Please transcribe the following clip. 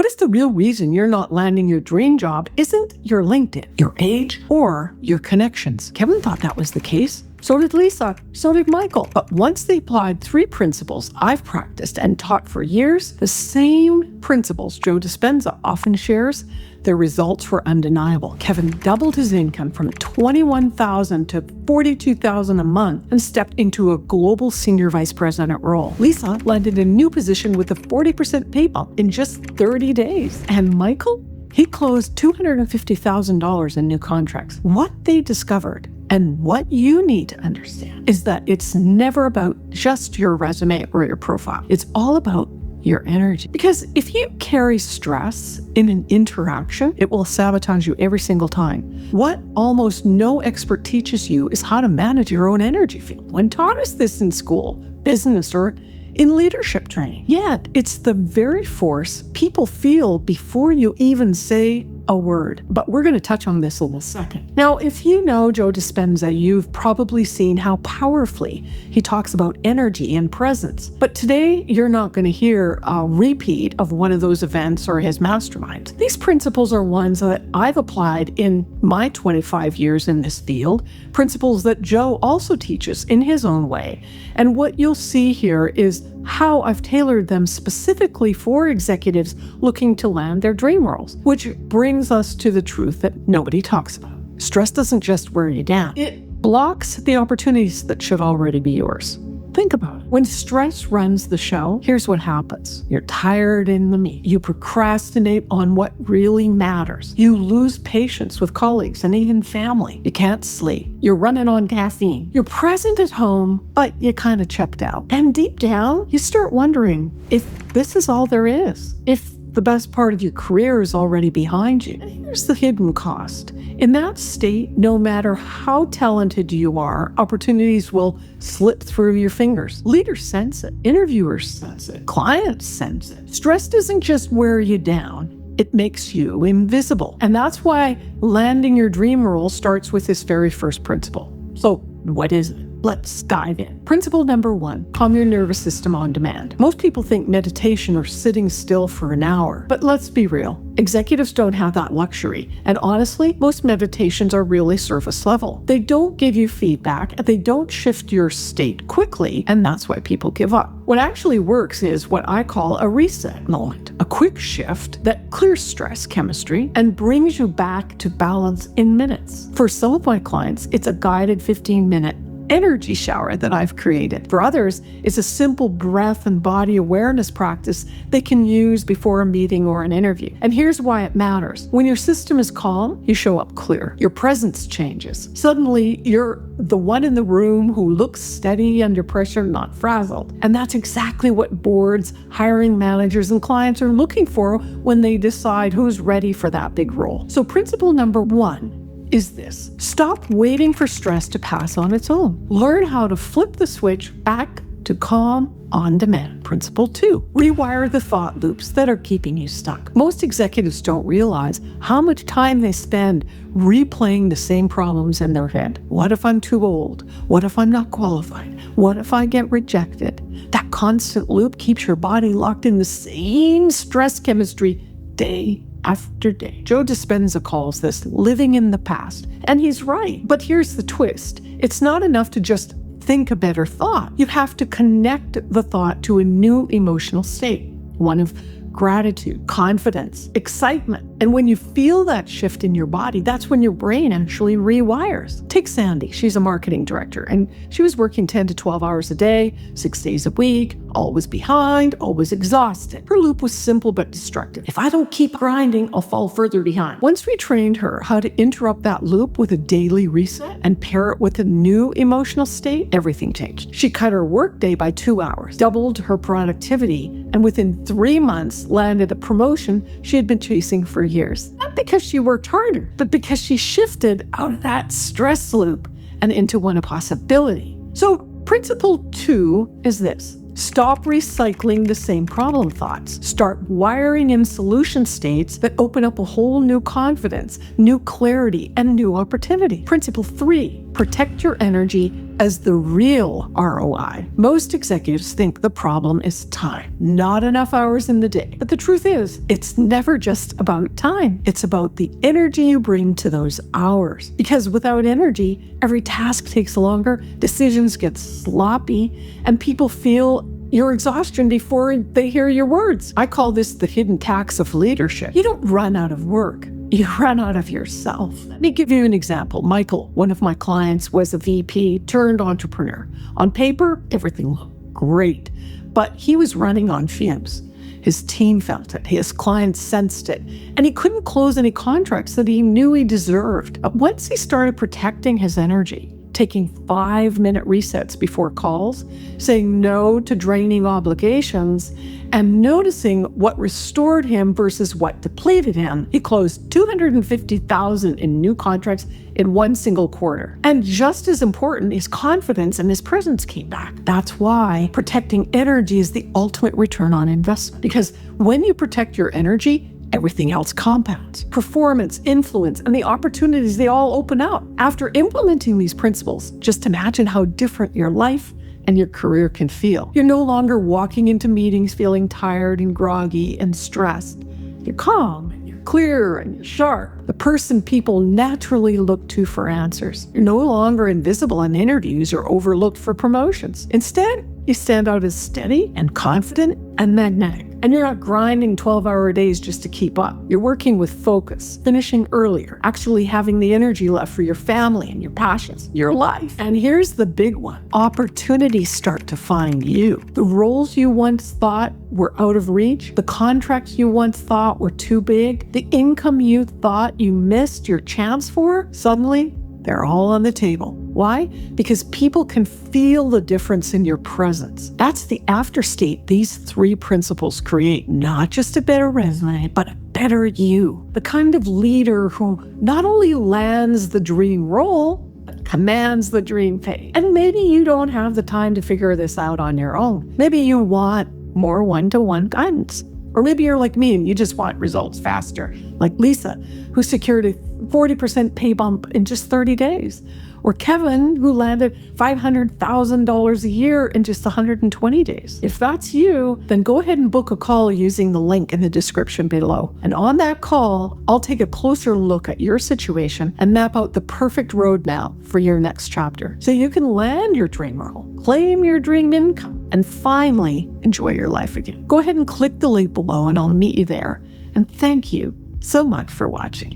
What if the real reason you're not landing your dream job isn't your LinkedIn, your age, or your connections? Kevin thought that was the case. So did Lisa. So did Michael. But once they applied 3 principles I've practiced and taught for years, the same principles Joe Dispenza often shares, their results were undeniable. Kevin doubled his income from $21,000 to $42,000 a month and stepped into a global senior vice president role. Lisa landed a new position with a 40% pay bump in just 30 days. And Michael? He closed $250,000 in new contracts. What they discovered, and what you need to understand, is that it's never about just your resume or your profile. It's all about your energy. Because if you carry stress in an interaction, it will sabotage you every single time. What almost no expert teaches you is how to manage your own energy field. When taught us this in school, business, or in leadership training. Yet, it's the very force people feel before you even say a word. But we're going to touch on this in a second. Now, if you know Joe Dispenza, you've probably seen how powerfully he talks about energy and presence. But today, you're not going to hear a repeat of one of those events or his masterminds. These principles are ones that I've applied in my 25 years in this field, principles that Joe also teaches in his own way. And what you'll see here is how I've tailored them specifically for executives looking to land their dream roles, which brings us to the truth that nobody talks about. Stress doesn't just wear you down. It blocks the opportunities that should already be yours. Think about it. When stress runs the show, here's what happens. You're tired in the meat. You procrastinate on what really matters. You lose patience with colleagues and even family. You can't sleep. You're running on caffeine. You're present at home, but you kind of checked out. And deep down, you start wondering if this is all there is. If the best part of your career is already behind you. And here's the hidden cost. In that state, no matter how talented you are, opportunities will slip through your fingers. Leaders sense it. Interviewers sense it. Clients sense it. Stress doesn't just wear you down. It makes you invisible. And that's why landing your dream role starts with this very first principle. So what is it? Let's dive in. Principle number 1, calm your nervous system on demand. Most people think meditation or sitting still for an hour, but let's be real. Executives don't have that luxury. And honestly, most meditations are really surface level. They don't give you feedback, and they don't shift your state quickly, and that's why people give up. What actually works is what I call a reset moment, a quick shift that clears stress chemistry and brings you back to balance in minutes. For some of my clients, it's a guided 15-minute energy shower that I've created. For others, it's a simple breath and body awareness practice they can use before a meeting or an interview. And here's why it matters. When your system is calm, you show up clear. Your presence changes. Suddenly, you're the one in the room who looks steady under pressure, not frazzled. And that's exactly what boards, hiring managers, and clients are looking for when they decide who's ready for that big role. So principle number 1 is this. Stop waiting for stress to pass on its own. Learn how to flip the switch back to calm on demand. Principle 2, rewire the thought loops that are keeping you stuck. Most executives don't realize how much time they spend replaying the same problems in their head. What if I'm too old? What if I'm not qualified? What if I get rejected? That constant loop keeps your body locked in the same stress chemistry day after day. Joe Dispenza calls this living in the past, and he's right. But here's the twist. It's not enough to just think a better thought. You have to connect the thought to a new emotional state, one of gratitude, confidence, excitement. And when you feel that shift in your body, that's when your brain actually rewires. Take Sandy. She's a marketing director, and she was working 10 to 12 hours a day, 6 days a week, always behind, always exhausted. Her loop was simple but destructive. If I don't keep grinding, I'll fall further behind. Once we trained her how to interrupt that loop with a daily reset and pair it with a new emotional state, everything changed. She cut her workday by 2 hours, doubled her productivity, and within 3 months landed a promotion she had been chasing for years. Not because she worked harder, but because she shifted out of that stress loop and into one of possibility. So principle 2 is this. Stop recycling the same problem thoughts. Start wiring in solution states that open up a whole new confidence, new clarity, and new opportunity. Principle 3, protect your energy as the real ROI. Most executives think the problem is time, not enough hours in the day. But the truth is, it's never just about time. It's about the energy you bring to those hours. Because without energy, every task takes longer, decisions get sloppy, and people feel your exhaustion before they hear your words. I call this the hidden tax of leadership. You don't run out of work. You run out of yourself. Let me give you an example. Michael, one of my clients, was a VP turned entrepreneur. On paper, everything looked great, but he was running on fumes. His team felt it, his clients sensed it, and he couldn't close any contracts that he knew he deserved. But once he started protecting his energy, taking 5-minute resets before calls, saying no to draining obligations, and noticing what restored him versus what depleted him, he closed $250,000 in new contracts in one single quarter. And just as important, his confidence and his presence came back. That's why protecting energy is the ultimate return on investment. Because when you protect your energy, everything else compounds. Performance, influence, and the opportunities, they all open up. After implementing these principles, just imagine how different your life and your career can feel. You're no longer walking into meetings feeling tired and groggy and stressed. You're calm, and you're clear, and you're sharp. The person people naturally look to for answers. You're no longer invisible in interviews or overlooked for promotions. Instead, you stand out as steady and confident and magnetic. And you're not grinding 12-hour days just to keep up. You're working with focus, finishing earlier, actually having the energy left for your family and your passions, your life. And here's the big one. Opportunities start to find you. The roles you once thought were out of reach, the contracts you once thought were too big, the income you thought you missed your chance for, suddenly they're all on the table. Why? Because people can feel the difference in your presence. That's the after state these 3 principles create. Not just a better resume, but a better you. The kind of leader who not only lands the dream role, but commands the dream pay. And maybe you don't have the time to figure this out on your own. Maybe you want more one-to-one guidance. Or maybe you're like me and you just want results faster, like Lisa, who secured a 40% pay bump in just 30 days. Or Kevin, who landed $500,000 a year in just 120 days. If that's you, then go ahead and book a call using the link in the description below. And on that call, I'll take a closer look at your situation and map out the perfect roadmap for your next chapter, so you can land your dream role, claim your dream income, and finally enjoy your life again. Go ahead and click the link below and I'll meet you there. And thank you so much for watching.